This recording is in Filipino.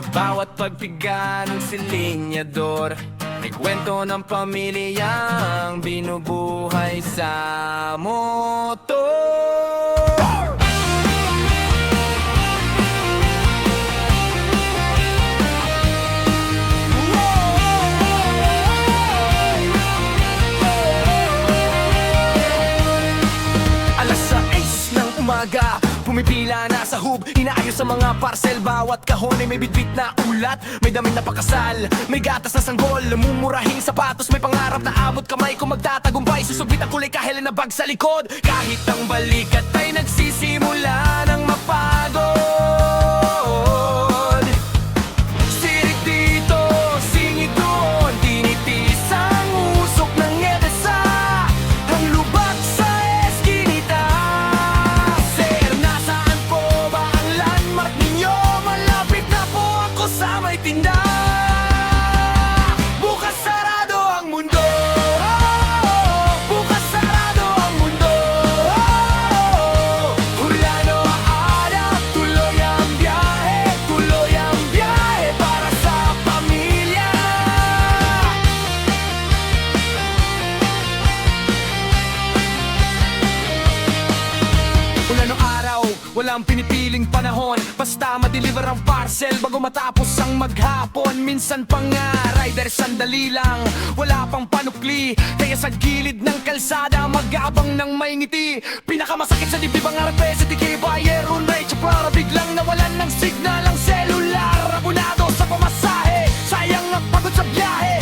Sa bawat pagpiga ng silinyador, may kwento ng pamilyang binubuhay sa motor. Umaga, pumipila na sa hub, inaayos sa mga parcel. Bawat kahon ay may bitbit na ulat, may damit na pakasal, may gatas na sanggol, mumurahing sapatos, may pangarap na abot kamay. Kung magtatagumpay, susubit ang kulay kahilan na bag sa likod. Kahit ang balikat ay nagsisimula ng mapagod. Sirik dito, singit doon, tinitis ang usok ng EDSA, ang lubak sa eskinita. Sa may tinda, bukas sarado ang mundo. Bukas sarado ang mundo. Hulano aarap, tuloy ang biyahe para sa pamilya. Hulano araw, walang pinipiling panahon, basta ma-deliver ang parcel bago matapos ang maghapon. Minsan pa nga, rider sandali lang, wala pang panukli, kaya sa gilid ng kalsada mag-abang ng may ngiti. Pinakamasakit sa dibdib ang arape sa tikibayero na itsapara, biglang nawalan ng signal ang selular. Abunado sa pamasahe, sayang ang pagod sa biyahe,